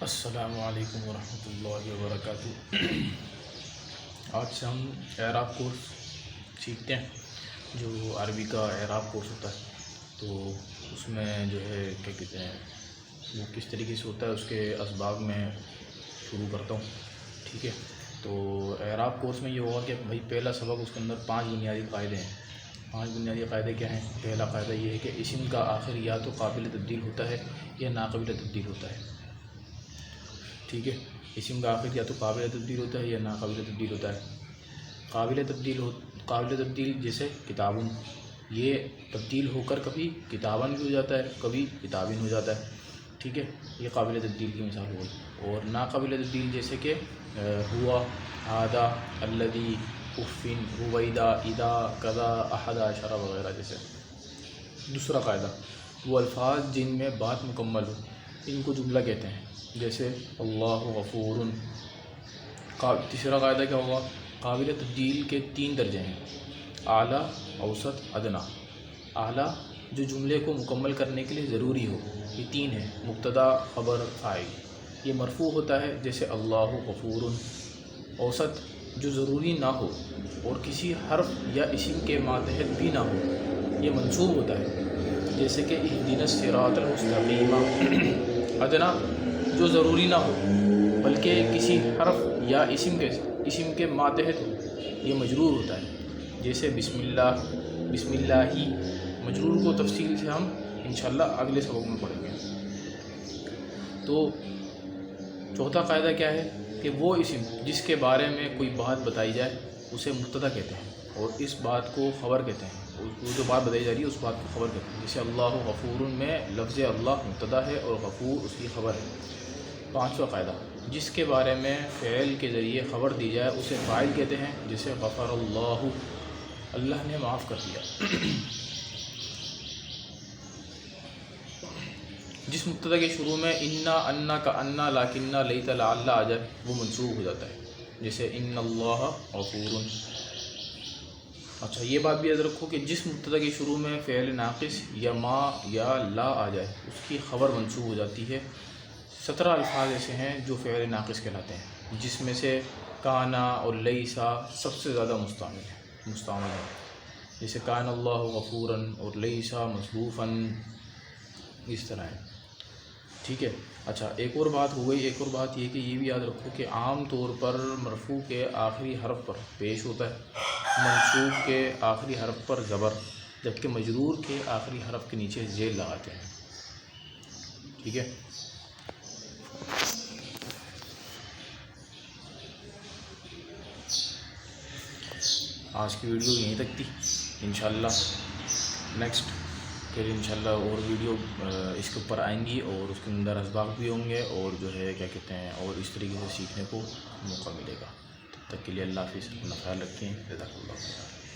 السلام علیکم ورحمۃ اللہ وبرکاتہ۔ آج سے ہم اعراب کورس سیکھتے ہیں، جو عربی کا اعراب کورس ہوتا ہے۔ تو اس میں جو ہے کیا کہتے ہیں وہ کس طریقے سے ہوتا ہے، اس کے اسباب میں شروع کرتا ہوں، ٹھیک ہے۔ تو اعراب کورس میں یہ ہوگا کہ بھائی پہلا سبق، اس کے اندر 5 بنیادی قاعدے ہیں۔ 5 بنیادی قاعدے کیا ہیں؟ پہلا قاعدہ یہ ہے کہ اسم کا آخر یا تو قابل تبدیل ہوتا ہے یا ناقابل تبدیل ہوتا ہے، ٹھیک ہے۔ اسم کا آخر یا تو قابل تبدیل ہوتا ہے یا ناقابل تبدیل ہوتا ہے۔ قابل تبدیل جیسے کتابن، یہ تبدیل ہو کر کبھی کتابن بھی ہو جاتا ہے، کبھی کتابن ہو جاتا ہے، ٹھیک ہے۔ یہ قابل تبدیل کی مثال ہو گئی۔ اور ناقابل تبدیل جیسے کہ ہوا، ہادا، الذی، افن، رویدا، ادا، کذا، احد عشرہ وغیرہ جیسے۔ دوسرا قاعدہ، وہ الفاظ جن میں بات مکمل ہو، ان کو جملہ کہتے ہیں، جیسے اللہ غفور۔ تیسرا قاعدہ کیا ہوگا؟ قابل تبدیل کے 3 درجے ہیں: اعلیٰ، اوسط، ادنیٰ۔ اعلیٰ جو جملے کو مکمل کرنے کے لیے ضروری ہو، یہ 3 ہیں: مبتدا، خبر، فاعل۔ یہ مرفوع ہوتا ہے، جیسے اللہ غفور۔ اوسط جو ضروری نہ ہو اور کسی حرف یا اسم کے ماتحت بھی نہ ہو، یہ منصوب ہوتا ہے، جیسے کہ اہدنا الصراط المستقیم۔ ادنیٰ جو ضروری نہ ہو بلکہ کسی حرف یا اسم کے ماتحت ہو، یہ مجرور ہوتا ہے، جیسے بسم اللہ، بسم اللہ ہی۔ مجرور کو تفصیل سے ہم انشاءاللہ اگلے سبق میں پڑھیں گے۔ تو چوتھا قاعدہ کیا ہے کہ وہ اسم جس کے بارے میں کوئی بات بتائی جائے اسے مبتدا کہتے ہیں، اور اس بات کو خبر کہتے ہیں۔ وہ جو بات بتائی جا رہی ہے اس بات کو خبر کہتے ہیں، جیسے اللہ غفور میں لفظ اللہ مبتدا ہے اور غفور اس کی خبر ہے۔ 5واں قاعدہ، جس کے بارے میں فعل کے ذریعے خبر دی جائے اسے فاعل کہتے ہیں، جیسے غفر اللہ، اللہ نے معاف کر دیا۔ جس مبتدا کے شروع میں انا، انا کا انا، لاکنہ، لیت، لعل آ جائے وہ منصوب ہو جاتا ہے، جیسے ان اللہ غفور۔ اچھا، یہ بات بھی یاد رکھو کہ جس مبتدا کے شروع میں فعل ناقص یا ما یا لا آ جائے اس کی خبر منصوب ہو جاتی ہے۔ 17 الفاظ ایسے ہیں جو فعل ناقص کہلاتے ہیں، جس میں سے کانا اور لیسا سب سے زیادہ مستعمل ہے، جیسے کان اللہ غفوراً اور لیسا مصروفاً، اس طرح ہے، ٹھیک ہے۔ اچھا، ایک اور بات ہو گئی، ایک اور بات یہ کہ یہ بھی یاد رکھو کہ عام طور پر مرفوع کے آخری حرف پر پیش ہوتا ہے، منصوب کے آخری حرف پر زبر، جبکہ مجرور کے آخری حرف کے نیچے ذیل لگاتے ہیں، ٹھیک ہے۔ آج کی ویڈیو یہیں تک تھی، انشاءاللہ نیکسٹ پھر انشاءاللہ اور ویڈیو اس کے اوپر آئیں گی، اور اس کے اندر اسباق بھی ہوں گے، اور جو ہے کیا کہتے ہیں اور اس طریقے سے سیکھنے کو موقع ملے گا۔ تب تک کے لیے اللہ حافظ، اپنا خیال رکھیں، جزاک اللہ خیر۔